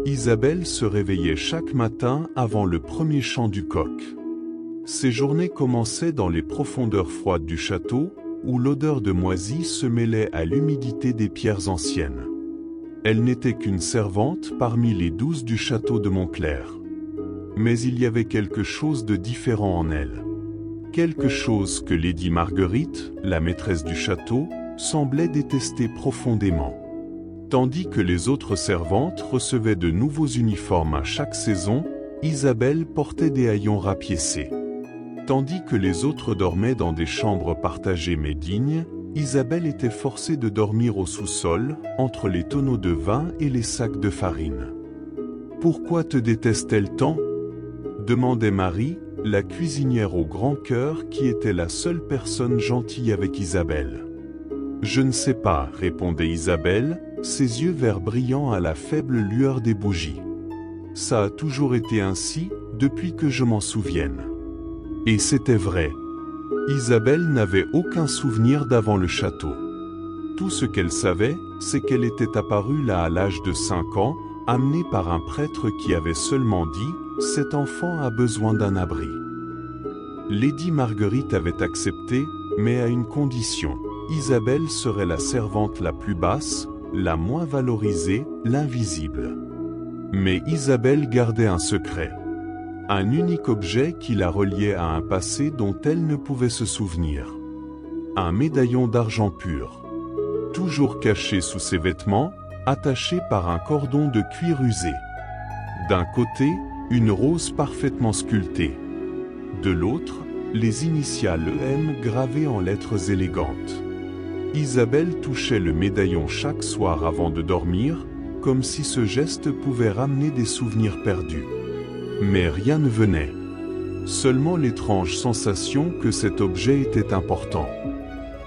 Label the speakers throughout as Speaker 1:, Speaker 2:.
Speaker 1: Isabelle se réveillait chaque matin avant le premier chant du coq. Ses journées commençaient dans les profondeurs froides du château, où l'odeur de moisi se mêlait à l'humidité des pierres anciennes. Elle n'était qu'une servante parmi les 12 du château de Montclair. Mais il y avait quelque chose de différent en elle. Quelque chose que Lady Marguerite, la maîtresse du château, semblait détester profondément. Tandis que les autres servantes recevaient de nouveaux uniformes à chaque saison, Isabelle portait des haillons rapiécés. Tandis que les autres dormaient dans des chambres partagées mais dignes, Isabelle était forcée de dormir au sous-sol, entre les tonneaux de vin et les sacs de farine. « Pourquoi te déteste-t-elle tant ?» demandait Marie, la cuisinière au grand cœur qui était la seule personne gentille avec Isabelle. « Je ne sais pas, répondait Isabelle, ses yeux verts brillants à la faible lueur des bougies. Ça a toujours été ainsi, depuis que je m'en souvienne. » Et c'était vrai. Isabelle n'avait aucun souvenir d'avant le château. Tout ce qu'elle savait, c'est qu'elle était apparue là à l'âge de 5 ans, amenée par un prêtre qui avait seulement dit « Cet enfant a besoin d'un abri ». Lady Marguerite avait accepté, mais à une condition. Isabelle serait la servante la plus basse, la moins valorisée, l'invisible. Mais Isabelle gardait un secret. Un unique objet qui la reliait à un passé dont elle ne pouvait se souvenir. Un médaillon d'argent pur. Toujours caché sous ses vêtements, attaché par un cordon de cuir usé. D'un côté, une rose parfaitement sculptée. De l'autre, les initiales EM gravées en lettres élégantes. Isabelle touchait le médaillon chaque soir avant de dormir, comme si ce geste pouvait ramener des souvenirs perdus. Mais rien ne venait. Seulement l'étrange sensation que cet objet était important.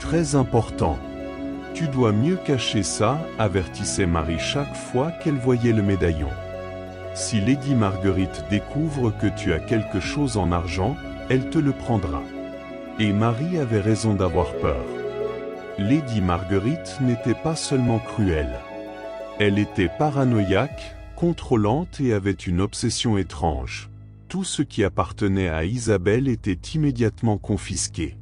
Speaker 1: Très important. « Tu dois mieux cacher ça », avertissait Marie chaque fois qu'elle voyait le médaillon. « Si Lady Marguerite découvre que tu as quelque chose en argent, elle te le prendra. » Et Marie avait raison d'avoir peur. Lady Marguerite n'était pas seulement cruelle. Elle était paranoïaque, contrôlante et avait une obsession étrange. Tout ce qui appartenait à Isabelle était immédiatement confisqué.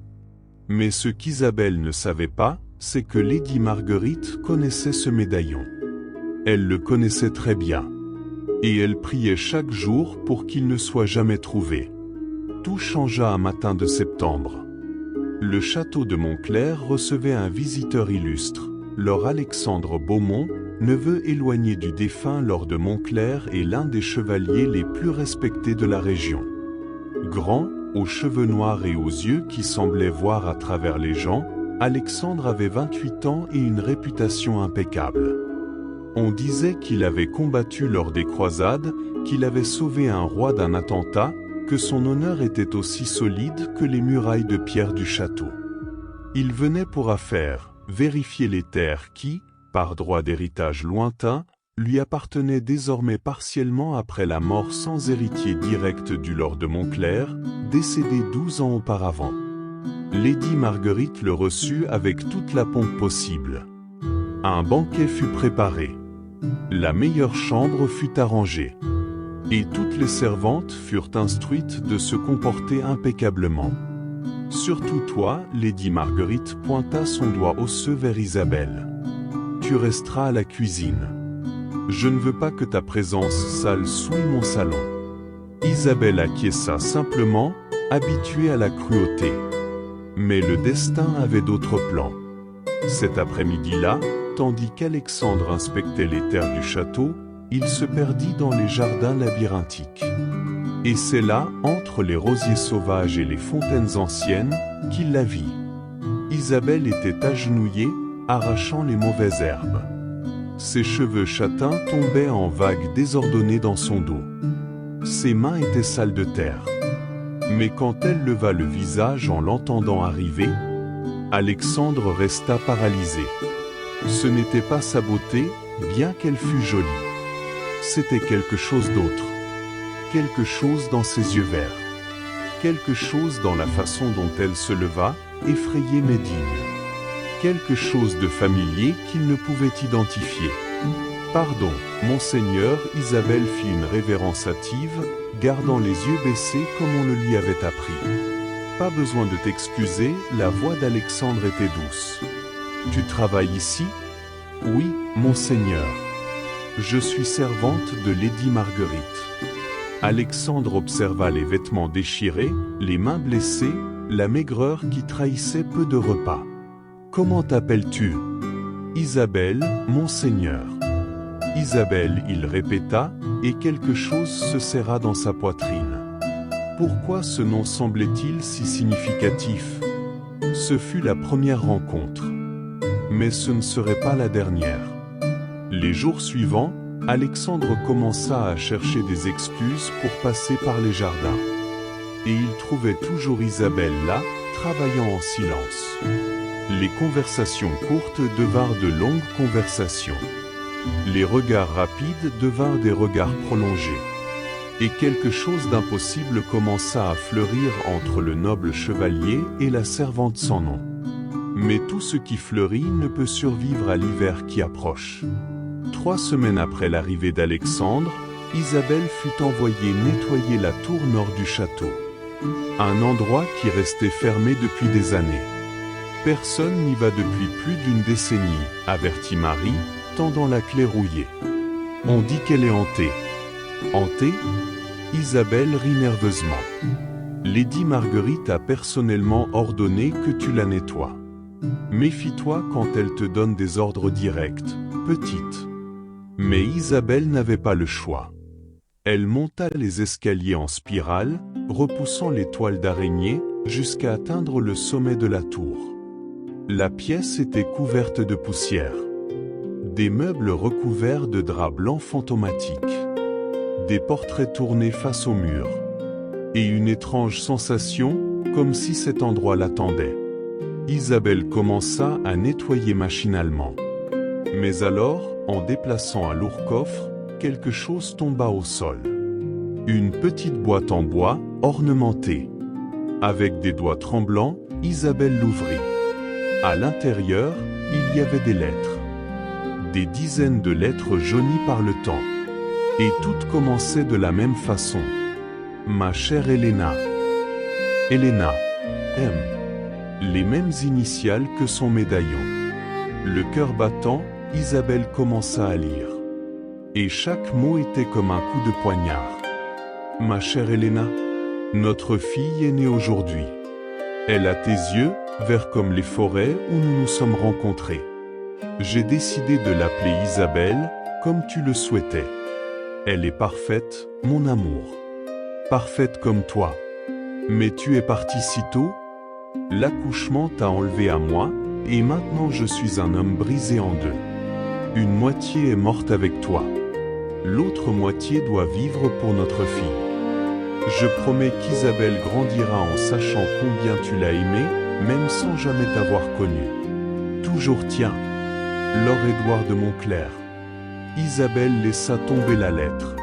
Speaker 1: Mais ce qu'Isabelle ne savait pas, c'est que Lady Marguerite connaissait ce médaillon. Elle le connaissait très bien. Et elle priait chaque jour pour qu'il ne soit jamais trouvé. Tout changea un matin de septembre. Le château de Montclair recevait un visiteur illustre, Lord Alexandre Beaumont, neveu éloigné du défunt lord de Montclair et l'un des chevaliers les plus respectés de la région. Grand, aux cheveux noirs et aux yeux qui semblaient voir à travers les gens, Alexandre avait 28 ans et une réputation impeccable. On disait qu'il avait combattu lors des croisades, qu'il avait sauvé un roi d'un attentat, que son honneur était aussi solide que les murailles de pierre du château. Il venait pour affaire, vérifier les terres qui, par droit d'héritage lointain, lui appartenaient désormais partiellement après la mort sans héritier direct du lord de Montclair, décédé 12 ans auparavant. Lady Marguerite le reçut avec toute la pompe possible. Un banquet fut préparé. La meilleure chambre fut arrangée. Et toutes les servantes furent instruites de se comporter impeccablement. Surtout toi, Lady Marguerite pointa son doigt osseux vers Isabelle. Tu resteras à la cuisine. Je ne veux pas que ta présence sale souille mon salon. Isabelle acquiesça simplement, habituée à la cruauté. Mais le destin avait d'autres plans. Cet après-midi-là, tandis qu'Alexandre inspectait les terres du château, il se perdit dans les jardins labyrinthiques. Et c'est là, entre les rosiers sauvages et les fontaines anciennes, qu'il la vit. Isabelle était agenouillée, arrachant les mauvaises herbes. Ses cheveux châtains tombaient en vagues désordonnées dans son dos. Ses mains étaient sales de terre. Mais quand elle leva le visage en l'entendant arriver, Alexandre resta paralysé. Ce n'était pas sa beauté, bien qu'elle fût jolie. C'était quelque chose d'autre. Quelque chose dans ses yeux verts. Quelque chose dans la façon dont elle se leva, effrayée mais digne. Quelque chose de familier qu'il ne pouvait identifier. Pardon, monseigneur, Isabelle fit une révérence hâtive, gardant les yeux baissés comme on le lui avait appris. Pas besoin de t'excuser, la voix d'Alexandre était douce. Tu travailles ici? Oui, monseigneur. Je suis servante de Lady Marguerite. Alexandre observa les vêtements déchirés, les mains blessées, la maigreur qui trahissait peu de repas. Comment t'appelles-tu? Isabelle, monseigneur. Isabelle, il répéta, et quelque chose se serra dans sa poitrine. Pourquoi ce nom semblait-il si significatif? Ce fut la première rencontre. Mais ce ne serait pas la dernière. Les jours suivants, Alexandre commença à chercher des excuses pour passer par les jardins. Et il trouvait toujours Isabelle là, travaillant en silence. Les conversations courtes devinrent de longues conversations. Les regards rapides devinrent des regards prolongés. Et quelque chose d'impossible commença à fleurir entre le noble chevalier et la servante sans nom. Mais tout ce qui fleurit ne peut survivre à l'hiver qui approche. 3 semaines après l'arrivée d'Alexandre, Isabelle fut envoyée nettoyer la tour nord du château. Un endroit qui restait fermé depuis des années. Personne n'y va depuis plus d'une décennie, avertit Marie, tendant la clé rouillée. On dit qu'elle est hantée. Hantée? Isabelle rit nerveusement. Lady Marguerite a personnellement ordonné que tu la nettoies. Méfie-toi quand elle te donne des ordres directs, petite. Mais Isabelle n'avait pas le choix. Elle monta les escaliers en spirale, repoussant les toiles d'araignée, jusqu'à atteindre le sommet de la tour. La pièce était couverte de poussière. Des meubles recouverts de draps blancs fantomatiques. Des portraits tournés face au mur. Et une étrange sensation, comme si cet endroit l'attendait. Isabelle commença à nettoyer machinalement. Mais alors, en déplaçant un lourd coffre, quelque chose tomba au sol. Une petite boîte en bois, ornementée. Avec des doigts tremblants, Isabelle l'ouvrit. À l'intérieur, il y avait des lettres. Des dizaines de lettres jaunies par le temps. Et toutes commençaient de la même façon. Ma chère Helena. Helena. M. Les mêmes initiales que son médaillon. Le cœur battant, Isabelle commença à lire. Et chaque mot était comme un coup de poignard. Ma chère Helena, notre fille est née aujourd'hui. Elle a tes yeux, verts comme les forêts où nous nous sommes rencontrés. J'ai décidé de l'appeler Isabelle, comme tu le souhaitais. Elle est parfaite, mon amour. Parfaite comme toi. Mais tu es parti si tôt? L'accouchement t'a enlevé à moi, et maintenant je suis un homme brisé en deux. Une moitié est morte avec toi. L'autre moitié doit vivre pour notre fille. Je promets qu'Isabelle grandira en sachant combien tu l'as aimée, même sans jamais t'avoir connue. Toujours tien. Laure-Édouard de Montclair. Isabelle laissa tomber la lettre.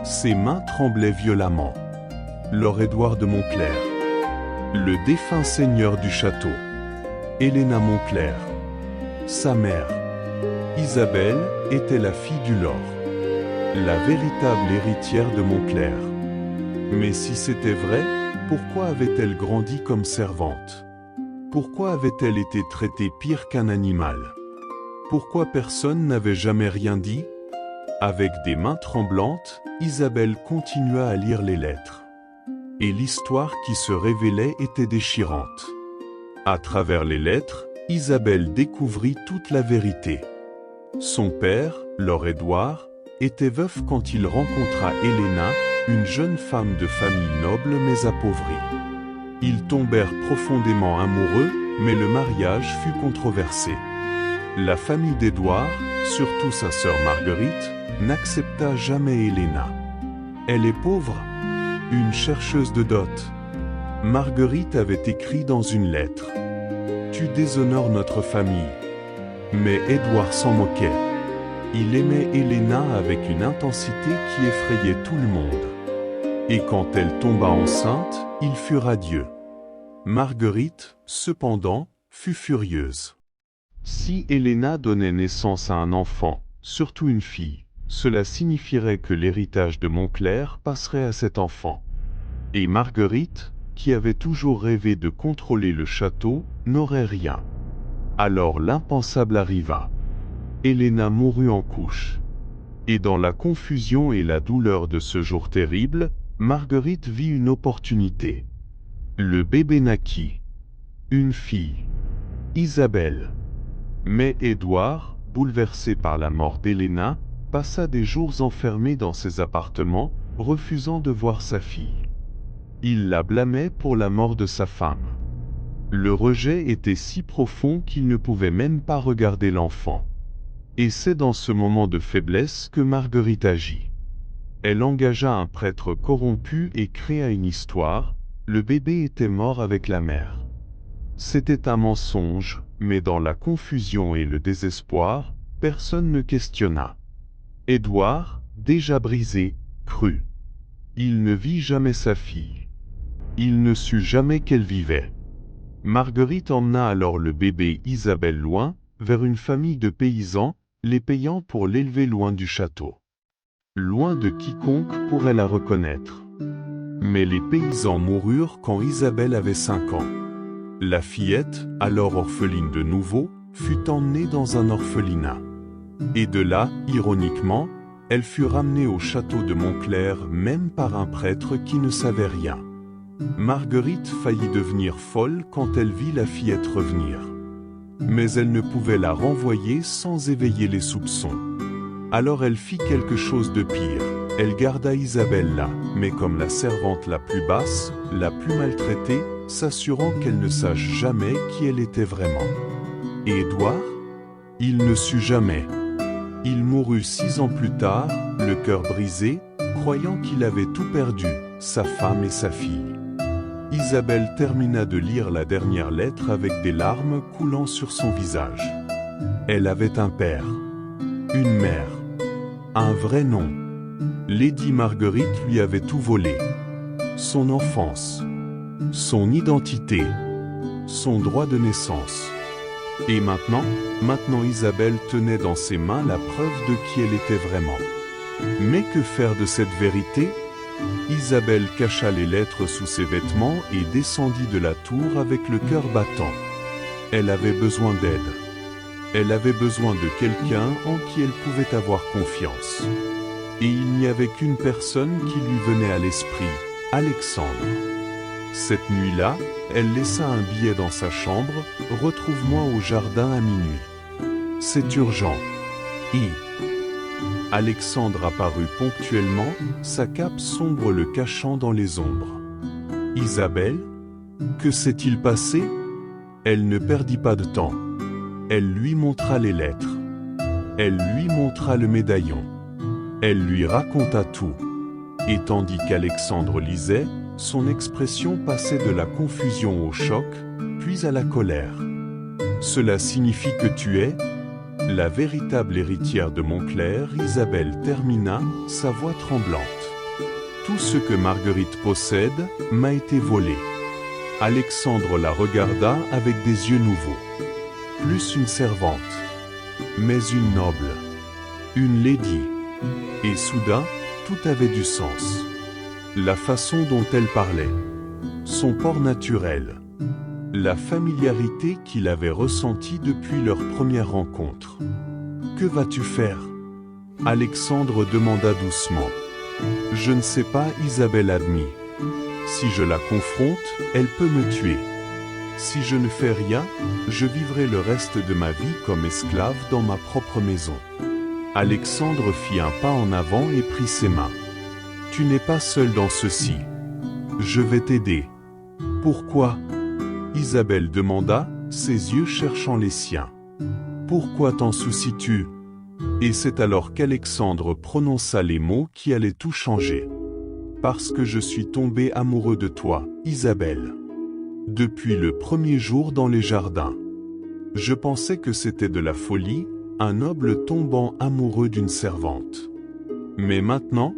Speaker 1: Ses mains tremblaient violemment. Laure-Édouard de Montclair. Le défunt seigneur du château. Helena Montclair. Sa mère. Isabelle était la fille du lord. La véritable héritière de Montclair. Mais si c'était vrai, pourquoi avait-elle grandi comme servante? Pourquoi avait-elle été traitée pire qu'un animal? Pourquoi personne n'avait jamais rien dit? Avec des mains tremblantes, Isabelle continua à lire les lettres. Et l'histoire qui se révélait était déchirante. À travers les lettres, Isabelle découvrit toute la vérité. Son père, Laure-Édouard, était veuf quand il rencontra Helena, une jeune femme de famille noble mais appauvrie. Ils tombèrent profondément amoureux, mais le mariage fut controversé. La famille d'Édouard, surtout sa sœur Marguerite, n'accepta jamais Helena. Elle est pauvre, une chercheuse de dot. Marguerite avait écrit dans une lettre. Tu déshonores notre famille. Mais Édouard s'en moquait. Il aimait Helena avec une intensité qui effrayait tout le monde. Et quand elle tomba enceinte, il fut radieux. Marguerite, cependant, fut furieuse. Si Helena donnait naissance à un enfant, surtout une fille. Cela signifierait que l'héritage de Montclair passerait à cet enfant. Et Marguerite, qui avait toujours rêvé de contrôler le château, n'aurait rien. Alors l'impensable arriva. Helena mourut en couches. Et dans la confusion et la douleur de ce jour terrible, Marguerite vit une opportunité. Le bébé naquit. Une fille. Isabelle. Mais Édouard, bouleversé par la mort d'Helena, passa des jours enfermé dans ses appartements, refusant de voir sa fille. Il la blâmait pour la mort de sa femme. Le rejet était si profond qu'il ne pouvait même pas regarder l'enfant. Et c'est dans ce moment de faiblesse que Marguerite agit. Elle engagea un prêtre corrompu et créa une histoire. Le bébé était mort avec la mère. C'était un mensonge, mais dans la confusion et le désespoir, personne ne questionna. Édouard, déjà brisé, crut. Il ne vit jamais sa fille. Il ne sut jamais qu'elle vivait. Marguerite emmena alors le bébé Isabelle loin, vers une famille de paysans, les payant pour l'élever loin du château. Loin de quiconque pourrait la reconnaître. Mais les paysans moururent quand Isabelle avait 5 ans. La fillette, alors orpheline de nouveau, fut emmenée dans un orphelinat. Et de là, ironiquement, elle fut ramenée au château de Montclair même par un prêtre qui ne savait rien. Marguerite faillit devenir folle quand elle vit la fillette revenir. Mais elle ne pouvait la renvoyer sans éveiller les soupçons. Alors elle fit quelque chose de pire. Elle garda Isabelle là, mais comme la servante la plus basse, la plus maltraitée, s'assurant qu'elle ne sache jamais qui elle était vraiment. Et Édouard? Il ne sut jamais. Il mourut 6 ans plus tard, le cœur brisé, croyant qu'il avait tout perdu, sa femme et sa fille. Isabelle termina de lire la dernière lettre avec des larmes coulant sur son visage. Elle avait un père, une mère, un vrai nom. Lady Marguerite lui avait tout volé. Son enfance, son identité, son droit de naissance. Et maintenant Isabelle tenait dans ses mains la preuve de qui elle était vraiment. Mais que faire de cette vérité? Isabelle cacha les lettres sous ses vêtements et descendit de la tour avec le cœur battant. Elle avait besoin d'aide. Elle avait besoin de quelqu'un en qui elle pouvait avoir confiance. Et il n'y avait qu'une personne qui lui venait à l'esprit, Alexandre. Cette nuit-là, elle laissa un billet dans sa chambre, « Retrouve-moi au jardin à minuit. C'est urgent. » Alexandre apparut ponctuellement, sa cape sombre le cachant dans les ombres. « Isabelle? Que s'est-il passé ?» Elle ne perdit pas de temps. Elle lui montra les lettres. Elle lui montra le médaillon. Elle lui raconta tout. Et tandis qu'Alexandre lisait, son expression passait de la confusion au choc, puis à la colère. « Cela signifie que tu es la véritable héritière de Montclair » Isabelle termina, sa voix tremblante. « Tout ce que Marguerite possède m'a été volé. » Alexandre la regarda avec des yeux nouveaux. Plus une servante, mais une noble, une lady. Et soudain, tout avait du sens. La façon dont elle parlait, son port naturel, la familiarité qu'il avait ressentie depuis leur première rencontre. « Que vas-tu faire ?» Alexandre demanda doucement. « Je ne sais pas, » Isabelle admit. « Si je la confronte, elle peut me tuer. Si je ne fais rien, je vivrai le reste de ma vie comme esclave dans ma propre maison. » Alexandre fit un pas en avant et prit ses mains. « Tu n'es pas seul dans ceci. Je vais t'aider. »« Pourquoi ?» Isabelle demanda, ses yeux cherchant les siens. « Pourquoi t'en soucies-tu » Et c'est alors qu'Alexandre prononça les mots qui allaient tout changer. « Parce que je suis tombé amoureux de toi, Isabelle. Depuis le premier jour dans les jardins. Je pensais que c'était de la folie, un noble tombant amoureux d'une servante. Mais maintenant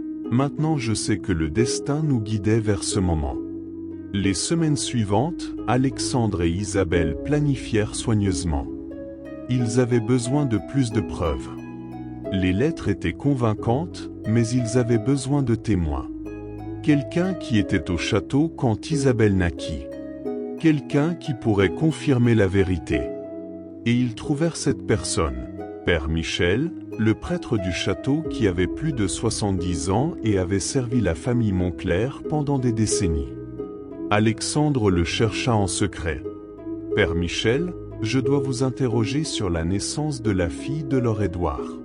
Speaker 1: je sais que le destin nous guidait vers ce moment. » Les semaines suivantes, Alexandre et Isabelle planifièrent soigneusement. Ils avaient besoin de plus de preuves. Les lettres étaient convaincantes, mais ils avaient besoin de témoins. Quelqu'un qui était au château quand Isabelle naquit. Quelqu'un qui pourrait confirmer la vérité. Et ils trouvèrent cette personne, Père Michel, le prêtre du château qui avait plus de 70 ans et avait servi la famille Montclair pendant des décennies. Alexandre le chercha en secret. « Père Michel, je dois vous interroger sur la naissance de la fille de Laure-Édouard. »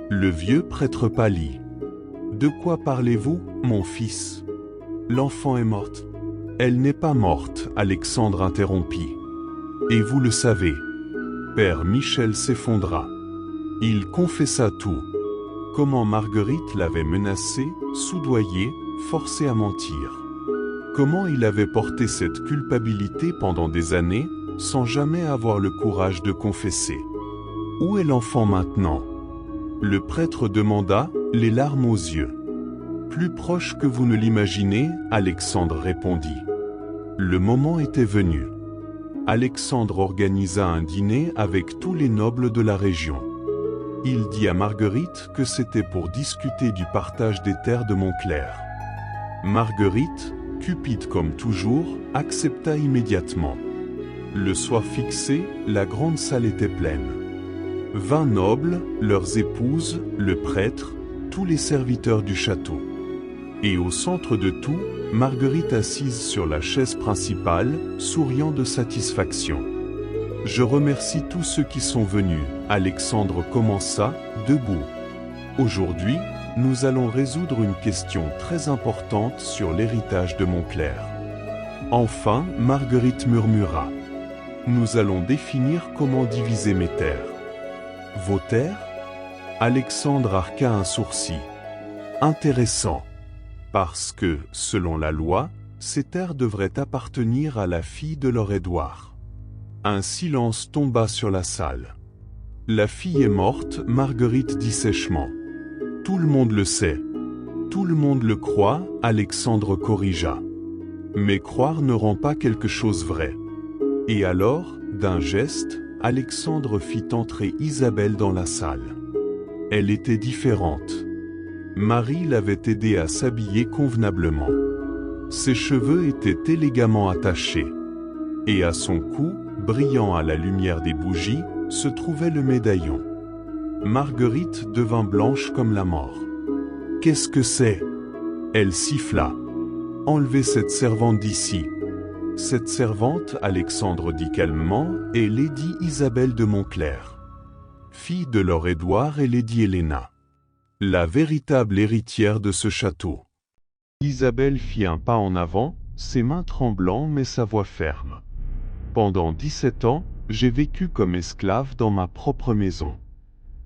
Speaker 1: Le vieux prêtre pâlit. « De quoi parlez-vous, mon fils? L'enfant est morte. » « Elle n'est pas morte, Alexandre interrompit. « Et vous le savez. » Père Michel s'effondra. Il confessa tout. Comment Marguerite l'avait menacé, soudoyé, forcé à mentir. Comment il avait porté cette culpabilité pendant des années, sans jamais avoir le courage de confesser. « Où est l'enfant maintenant ?» Le prêtre demanda, les larmes aux yeux. « Plus proche que vous ne l'imaginez, Alexandre répondit. Le moment était venu. Alexandre organisa un dîner avec tous les nobles de la région. Il dit à Marguerite que c'était pour discuter du partage des terres de Montclair. Marguerite, cupide comme toujours, accepta immédiatement. Le soir fixé, la grande salle était pleine. 20 nobles, leurs épouses, le prêtre, tous les serviteurs du château. Et au centre de tout, Marguerite assise sur la chaise principale, souriant de satisfaction. « Je remercie tous ceux qui sont venus. » Alexandre commença, debout. « Aujourd'hui, nous allons résoudre une question très importante sur l'héritage de Montclair. » Enfin, Marguerite murmura. « Nous allons définir comment diviser mes terres. » « Vos terres » Alexandre arqua un sourcil. « Intéressant. Parce que, selon la loi, ces terres devraient appartenir à la fille de Laure-Édouard. » Un silence tomba sur la salle. « La fille est morte, » Marguerite dit sèchement. « Tout le monde le sait. Tout le monde le croit, » Alexandre corrigea. « Mais croire ne rend pas quelque chose vrai. » Et alors, d'un geste, Alexandre fit entrer Isabelle dans la salle. Elle était différente. Marie l'avait aidée à s'habiller convenablement. Ses cheveux étaient élégamment attachés. Et à son cou, brillant à la lumière des bougies, se trouvait le médaillon. Marguerite devint blanche comme la mort. « Qu'est-ce que c'est ?» Elle siffla. « Enlevez cette servante d'ici. » Cette servante, Alexandre dit calmement, est Lady Isabelle de Montclair, fille de Laure-Édouard et Lady Helena, la véritable héritière de ce château. Isabelle fit un pas en avant, ses mains tremblantes mais sa voix ferme. Pendant 17 ans, j'ai vécu comme esclave dans ma propre maison.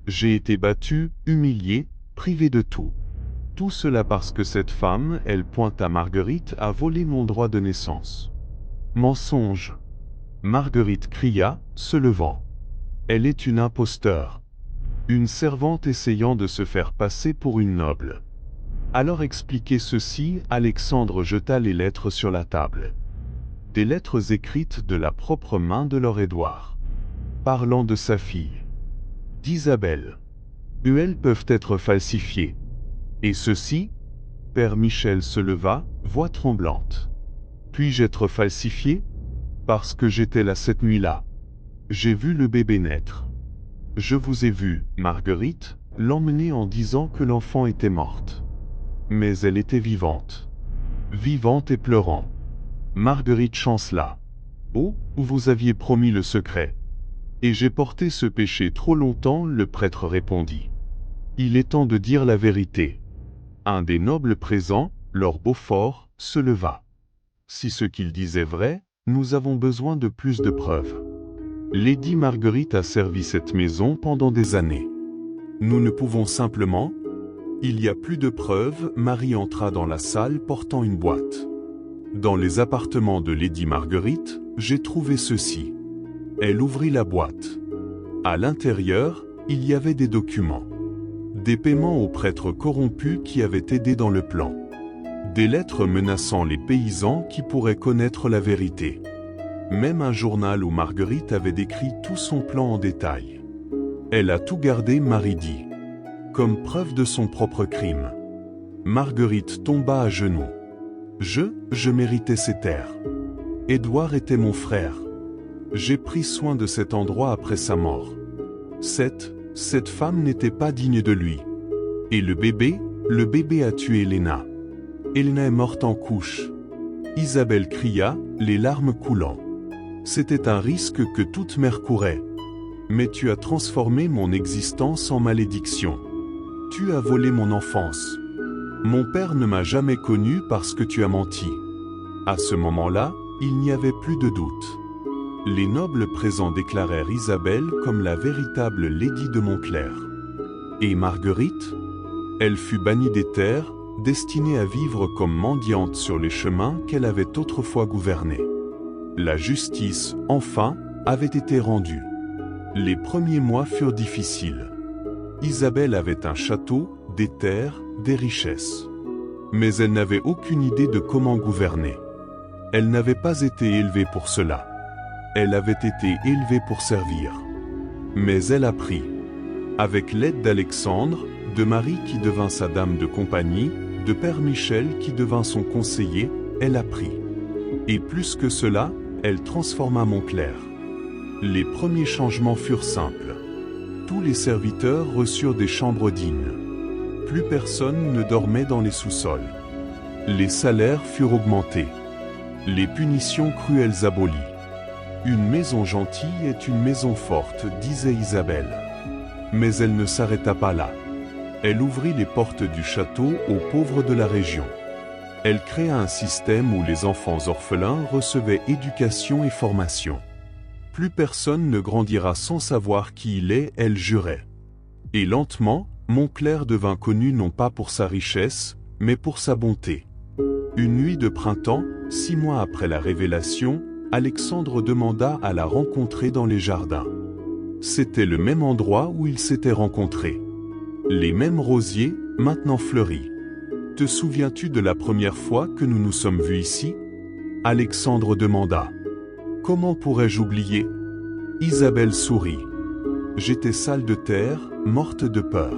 Speaker 1: J'ai été battu, humilié, privé de tout. Tout cela parce que cette femme, elle pointe à Marguerite, a volé mon droit de naissance. Mensonge! Marguerite cria, se levant. Elle est une imposteur. Une servante essayant de se faire passer pour une noble. Alors expliquez ceci, Alexandre jeta les lettres sur la table. Des lettres écrites de la propre main de Laure-Édouard. Parlant de sa fille. D'Isabelle. Elles peuvent être falsifiées. Et ceci? Père Michel se leva, voix tremblante. Puis-je être falsifié? Parce que j'étais là cette nuit-là. J'ai vu le bébé naître. Je vous ai vu, Marguerite, l'emmener en disant que l'enfant était morte. Mais elle était vivante. Vivante et pleurant. Marguerite chancela. Oh, vous aviez promis le secret. Et j'ai porté ce péché trop longtemps, le prêtre répondit. Il est temps de dire la vérité. Un des nobles présents, Lord Beaufort, se leva. Si ce qu'il disait est vrai, nous avons besoin de plus de preuves. Lady Marguerite a servi cette maison pendant des années. Nous ne pouvons simplement... Il y a plus de preuves, Marie entra dans la salle portant une boîte. Dans les appartements de Lady Marguerite, j'ai trouvé ceci. Elle ouvrit la boîte. À l'intérieur, il y avait des documents. Des paiements aux prêtres corrompus qui avaient aidé dans le plan. Des lettres menaçant les paysans qui pourraient connaître la vérité. Même un journal où Marguerite avait décrit tout son plan en détail. Elle a tout gardé, Marie dit. comme preuve de son propre crime. Marguerite tomba à genoux. Je méritais ces terres. Édouard était mon frère. J'ai pris soin de cet endroit après sa mort. Cette femme n'était pas digne de lui. Et le bébé a tué Elena. Elena est morte en couche. Isabelle cria, les larmes coulant. C'était un risque que toute mère courait. Mais tu as transformé mon existence en malédiction. Tu as volé mon enfance. Mon père ne m'a jamais connu parce que tu as menti. À ce moment-là, il n'y avait plus de doute. Les nobles présents déclarèrent Isabelle comme la véritable lady de Montclair. Et Marguerite? Elle fut bannie des terres, destinée à vivre comme mendiante sur les chemins qu'elle avait autrefois gouvernés. La justice, enfin, avait été rendue. Les premiers mois furent difficiles. Isabelle avait un château, des terres, des richesses. Mais elle n'avait aucune idée de comment gouverner. Elle n'avait pas été élevée pour cela. Elle avait été élevée pour servir. Mais elle apprit. Avec l'aide d'Alexandre, de Marie qui devint sa dame de compagnie, de Père Michel qui devint son conseiller, elle apprit. Et plus que cela, elle transforma Montclair. Les premiers changements furent simples. Tous les serviteurs reçurent des chambres dignes. Plus personne ne dormait dans les sous-sols. Les salaires furent augmentés. Les punitions cruelles abolies. Une maison gentille est une maison forte, disait Isabelle. Mais elle ne s'arrêta pas là. Elle ouvrit les portes du château aux pauvres de la région. Elle créa un système où les enfants orphelins recevaient éducation et formation. Plus personne ne grandira sans savoir qui il est, elle jurait. Et lentement, Montclair devint connu non pas pour sa richesse, mais pour sa bonté. Une nuit de printemps, 6 mois après la révélation, Alexandre demanda à la rencontrer dans les jardins. C'était le même endroit où ils s'étaient rencontrés. Les mêmes rosiers, maintenant fleuris. Te souviens-tu de la première fois que nous nous sommes vus ici? Alexandre demanda. Comment pourrais-je oublier? Isabelle sourit. J'étais sale de terre, morte de peur.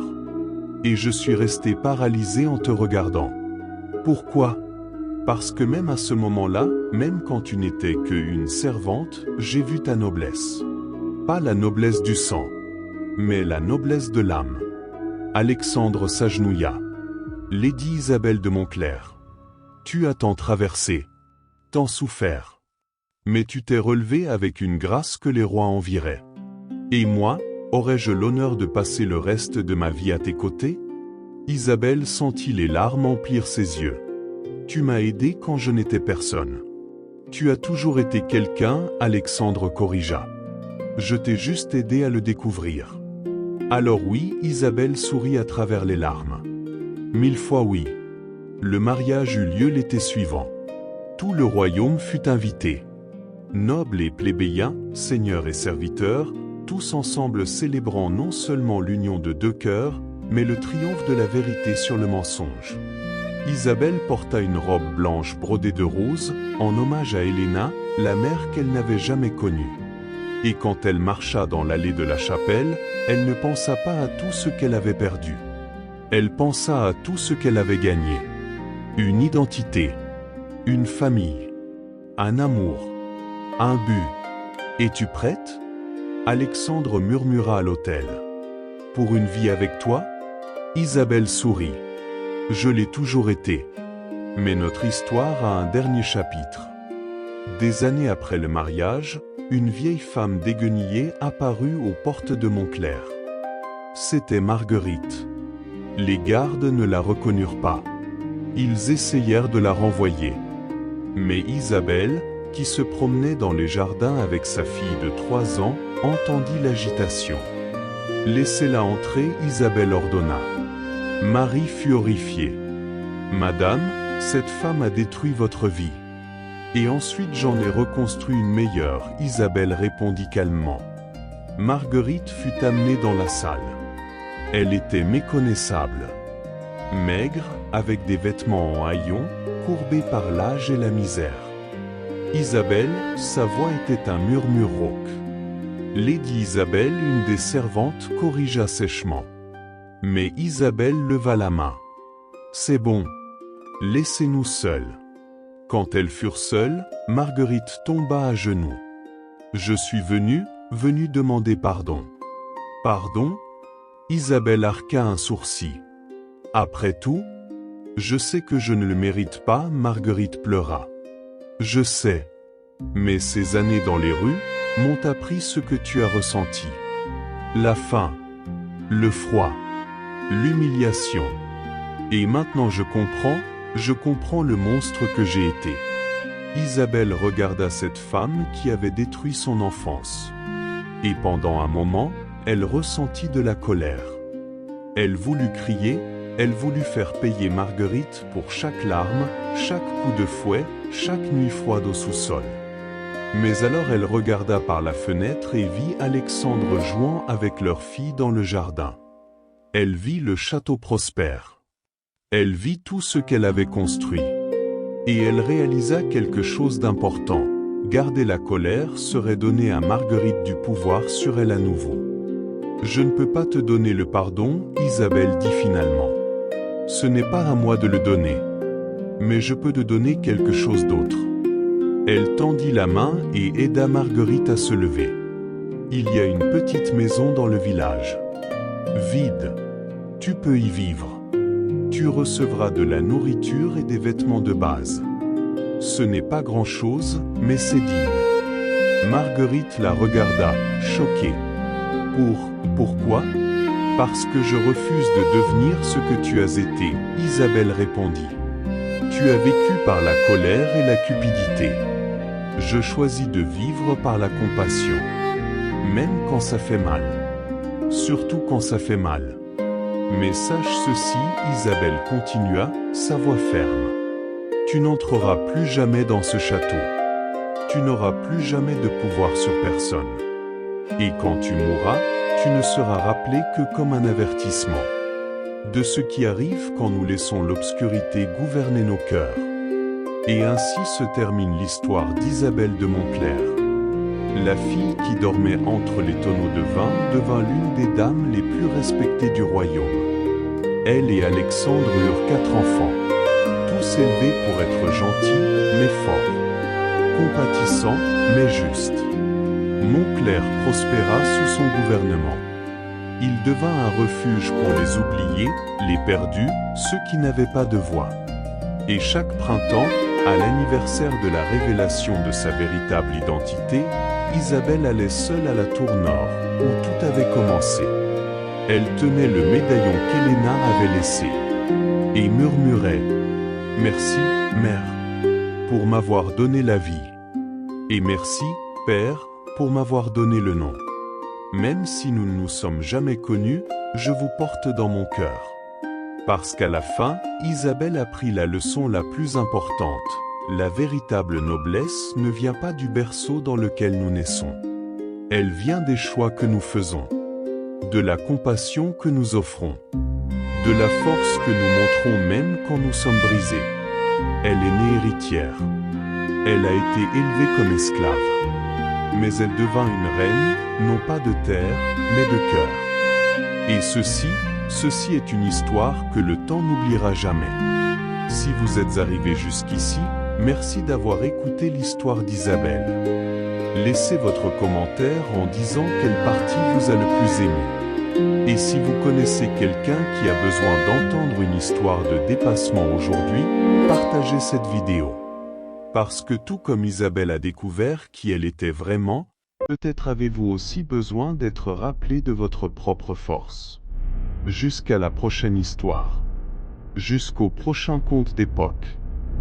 Speaker 1: Et je suis restée paralysée en te regardant. Pourquoi? Parce que même à ce moment-là, même quand tu n'étais qu'une servante, j'ai vu ta noblesse. Pas la noblesse du sang, mais la noblesse de l'âme. Alexandre s'agenouilla. Lady Isabelle de Montclair. Tu as tant traversé, tant souffert. Mais tu t'es relevée avec une grâce que les rois envieraient. Et moi, aurais-je l'honneur de passer le reste de ma vie à tes côtés? Isabelle sentit les larmes emplir ses yeux. Tu m'as aidé quand je n'étais personne. Tu as toujours été quelqu'un, Alexandre corrigea. Je t'ai juste aidé à le découvrir. Alors oui, Isabelle sourit à travers les larmes. 1000 fois oui. Le mariage eut lieu l'été suivant. Tout le royaume fut invité. Nobles et plébéiens, seigneurs et serviteurs, tous ensemble célébrant non seulement l'union de deux cœurs, mais le triomphe de la vérité sur le mensonge. Isabelle porta une robe blanche brodée de roses, en hommage à Elena, la mère qu'elle n'avait jamais connue. Et quand elle marcha dans l'allée de la chapelle, elle ne pensa pas à tout ce qu'elle avait perdu. Elle pensa à tout ce qu'elle avait gagné. Une identité, une famille, un amour, un but. Es-tu prête? Alexandre murmura à l'autel. Pour une vie avec toi? Isabelle sourit. Je l'ai toujours été. Mais notre histoire a un dernier chapitre. Des années après le mariage, une vieille femme déguenillée apparut aux portes de Montclair. C'était Marguerite. Les gardes ne la reconnurent pas. Ils essayèrent de la renvoyer. Mais Isabelle, qui se promenait dans les jardins avec sa fille de 3 ans, entendit l'agitation. « Laissez-la entrer », Isabelle ordonna. Marie fut horrifiée. « Madame, cette femme a détruit votre vie. » Et ensuite j'en ai reconstruit une meilleure, Isabelle répondit calmement. Marguerite fut amenée dans la salle. Elle était méconnaissable. Maigre, avec des vêtements en haillons, courbée par l'âge et la misère. Isabelle, sa voix était un murmure rauque. Lady Isabelle, une des servantes, corrigea sèchement. « Mais Isabelle leva la main. C'est bon. Laissez-nous seuls. Quand elles furent seules, Marguerite tomba à genoux. Je suis venue demander pardon. Pardon? Isabelle arqua un sourcil. Après tout, je sais que je ne le mérite pas, Marguerite pleura. Je sais. Mais ces années dans les rues m'ont appris ce que tu as ressenti. La faim, le froid, l'humiliation. Et maintenant je comprends le monstre que j'ai été. Isabelle regarda cette femme qui avait détruit son enfance. Et pendant un moment, elle ressentit de la colère. Elle voulut crier, elle voulut faire payer Marguerite pour chaque larme, chaque coup de fouet, chaque nuit froide au sous-sol. Mais alors elle regarda par la fenêtre et vit Alexandre jouant avec leur fille dans le jardin. Elle vit le château prospère. Elle vit tout ce qu'elle avait construit. Et elle réalisa quelque chose d'important. Garder la colère serait donner à Marguerite du pouvoir sur elle à nouveau. Je ne peux pas te donner le pardon, Isabelle dit finalement. Ce n'est pas à moi de le donner. Mais je peux te donner quelque chose d'autre. Elle tendit la main et aida Marguerite à se lever. Il y a une petite maison dans le village. Vide. Tu peux y vivre. Tu recevras de la nourriture et des vêtements de base. Ce n'est pas grand-chose, mais c'est digne. Marguerite la regarda, choquée. Pourquoi? Parce que je refuse de devenir ce que tu as été, Isabelle répondit. Tu as vécu par la colère et la cupidité. Je choisis de vivre par la compassion. Même quand ça fait mal. Surtout quand ça fait mal. Mais sache ceci, Isabelle continua, sa voix ferme. Tu n'entreras plus jamais dans ce château. Tu n'auras plus jamais de pouvoir sur personne. Et quand tu mourras, tu ne seras rappelé que comme un avertissement de ce qui arrive quand nous laissons l'obscurité gouverner nos cœurs. Et ainsi se termine l'histoire d'Isabelle de Montclair. La fille qui dormait entre les tonneaux de vin devint l'une des dames les plus respectées du royaume. Elle et Alexandre eurent 4 enfants, tous élevés pour être gentils, mais forts, compatissants, mais justes. Montclair prospéra sous son gouvernement. Il devint un refuge pour les oubliés, les perdus, ceux qui n'avaient pas de voix. Et chaque printemps, à l'anniversaire de la révélation de sa véritable identité, Isabelle allait seule à la tour nord, où tout avait commencé. Elle tenait le médaillon qu'Héléna avait laissé, et murmurait « Merci, mère, pour m'avoir donné la vie. Et merci, père, pour m'avoir donné le nom. Même si nous ne nous sommes jamais connus, je vous porte dans mon cœur. » Parce qu'à la fin, Isabelle apprit la leçon la plus importante. La véritable noblesse ne vient pas du berceau dans lequel nous naissons. Elle vient des choix que nous faisons, de la compassion que nous offrons, de la force que nous montrons même quand nous sommes brisés. Elle est née héritière. Elle a été élevée comme esclave. Mais elle devint une reine, non pas de terre, mais de cœur. Et ceci est une histoire que le temps n'oubliera jamais. Si vous êtes arrivé jusqu'ici, merci d'avoir écouté l'histoire d'Isabelle. Laissez votre commentaire en disant quelle partie vous a le plus aimé. Et si vous connaissez quelqu'un qui a besoin d'entendre une histoire de dépassement aujourd'hui, partagez cette vidéo. Parce que tout comme Isabelle a découvert qui elle était vraiment, peut-être avez-vous aussi besoin d'être rappelé de votre propre force. Jusqu'à la prochaine histoire. Jusqu'au prochain conte d'époque.